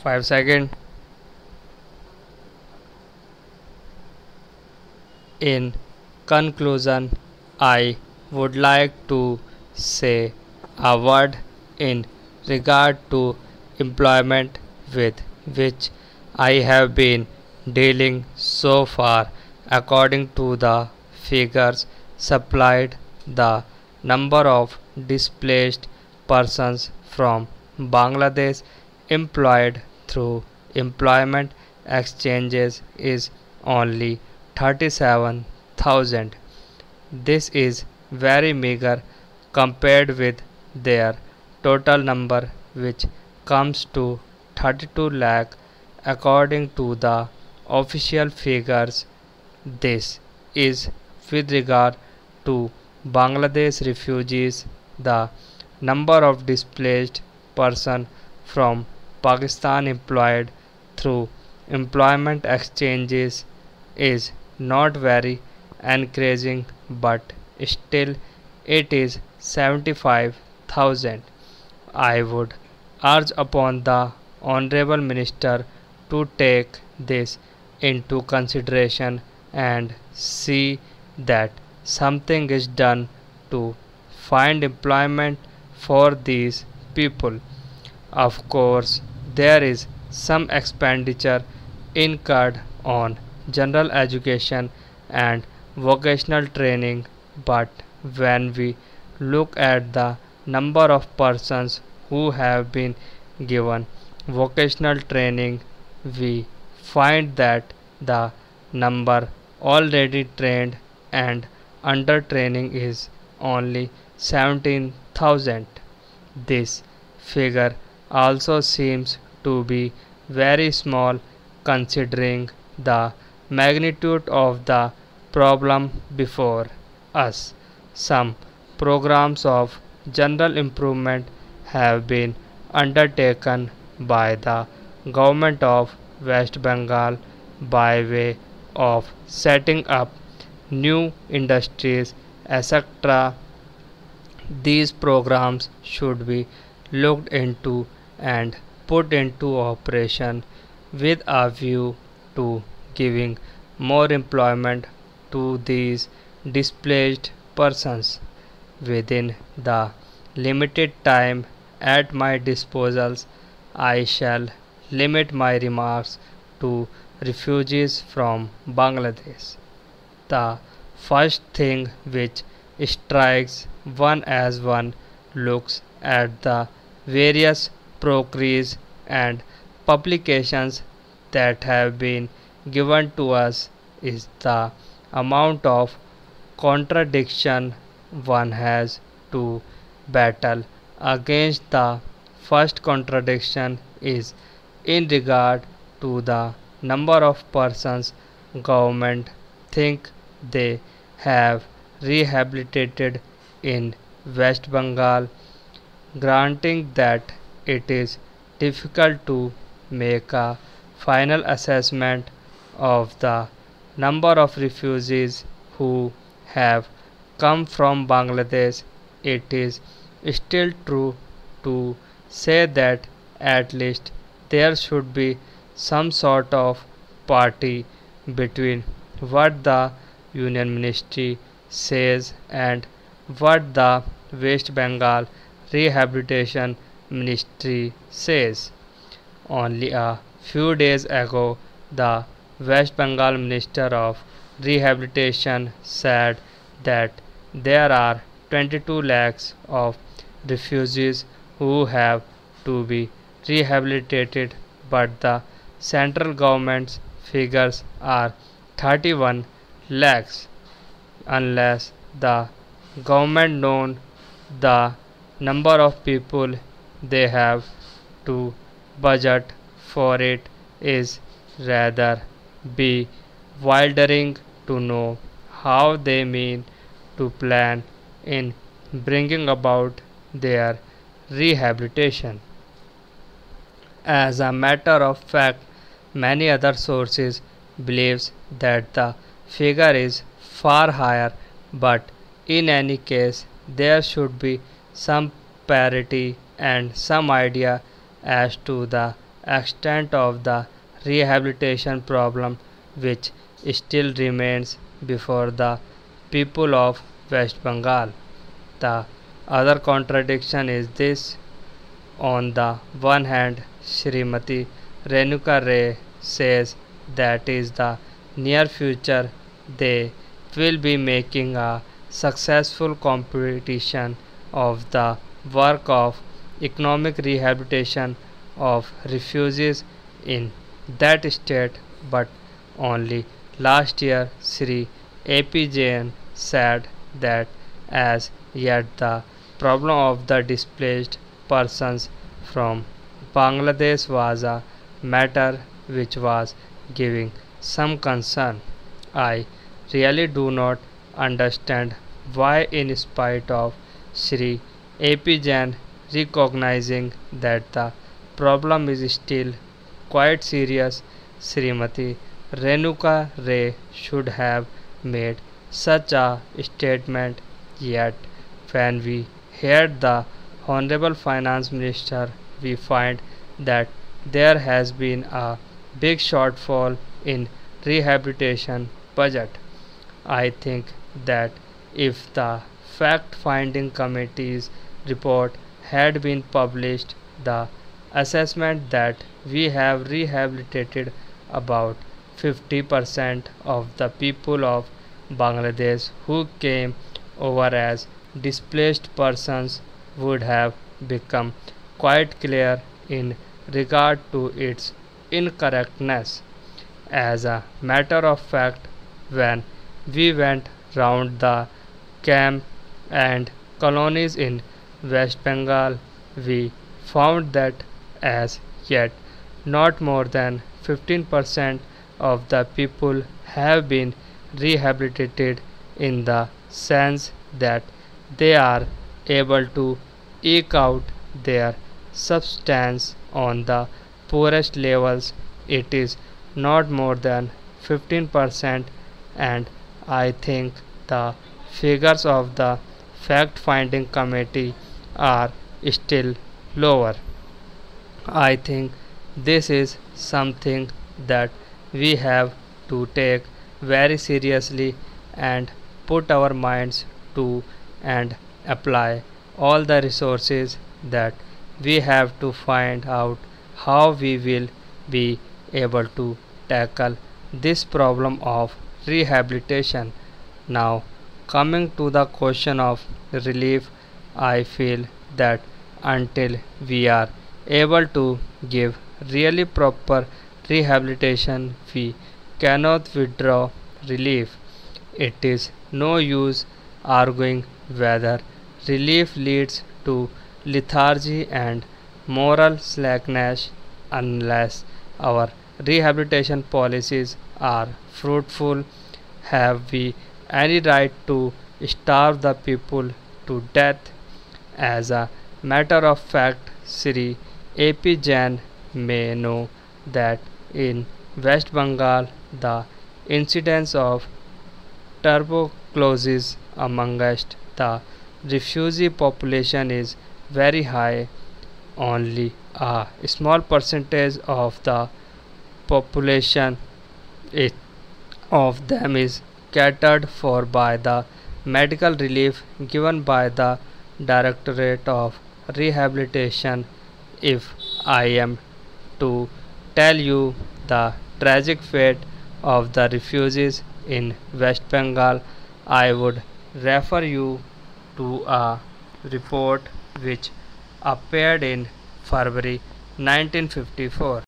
5 seconds. In conclusion, I would like to say a word in regard to employment with which I have been dealing so far. According to the figures supplied, the number of displaced persons from Bangladesh employed through employment exchanges is only 37,000. This is very meager compared with their total number, which comes to 32 lakh according to the official figures. This is with regard to Bangladesh refugees. The number of displaced persons from Pakistan employed through employment exchanges is not very encouraging, but still it is 75,000. I would urge upon the Honorable Minister to take this into consideration and see that something is done to find employment for these people. Of course, there is some expenditure incurred on general education and vocational training, but when we look at the number of persons who have been given vocational training, we find that the number already trained and under training is only 17,000. This figure also seems to be very small considering the magnitude of the problem before us. Some programs of general improvement have been undertaken by the government of West Bengal by way of setting up new industries, etc. These programs should be looked into and put into operation with a view to giving more employment to these displaced persons. Within the limited time at my disposal, I shall limit my remarks to refugees from Bangladesh. The first thing which strikes one as one looks at the various progress and publications that have been given to us is the amount of contradiction one has to battle against. The first contradiction is in regard to the number of persons government think they have rehabilitated in West Bengal, granting that it is difficult to make a final assessment of the number of refugees who have come from Bangladesh. It is still true to say that at least there should be some sort of party between what the Union Ministry says and what the West Bengal Rehabilitation Ministry says. Only a few days ago, the West Bengal Minister of Rehabilitation said that there are 22 lakhs of refugees who have to be rehabilitated, but the central government's figures are 31 lakhs. Unless the government knows the number of people they have to budget for, it is rather bewildering to know how they mean to plan in bringing about their rehabilitation. As a matter of fact, many other sources believes that the figure is far higher, but in any case there should be some parity and some idea as to the extent of the rehabilitation problem which still remains before the people of West Bengal. The other contradiction is this: on the one hand, Srimati Renuka Ray says that in the near future they will be making a successful competition of the work of economic rehabilitation of refugees in that state, but only last year Sri AP Jain said that as yet the problem of the displaced persons from Bangladesh was a matter which was giving some concern. I really do not understand why, in spite of Sri AP Jain recognizing that the problem is still quite serious, Srimati Renuka Ray should have made such a statement. Yet, when we heard the Honorable Finance Minister, we find that there has been a big shortfall in rehabilitation budget. I think that if the fact-finding committee's report had been published, the assessment that we have rehabilitated about 50% of the people of Bangladesh who came over as displaced persons would have become quite clear in regard to its incorrectness. As a matter of fact, when we went round the camp and colonies in West Bengal, we found that as yet not more than 15% of the people have been rehabilitated in the sense that they are able to eke out their substance on the poorest levels. It is not more than 15%, and I think the figures of the fact-finding committee are still lower. I think this is something that we have to take very seriously and put our minds to and apply all the resources that we have to find out how we will be able to tackle this problem of rehabilitation. Now, coming to the question of relief, I feel that until we are able to give really proper rehabilitation, we cannot withdraw relief. It is no use arguing whether relief leads to lethargy and moral slackness unless our rehabilitation policies are fruitful. Have we any right to starve the people to death? As a matter of fact, Sri AP Jain may know that in West Bengal the incidence of tuberculosis amongst the refugee population is very high. Only a small percentage of the population is, of them is catered for by the medical relief given by the Directorate of Rehabilitation. If I am to tell you the tragic fate of the refugees in West Bengal, I would refer you to a report which appeared in February 1954.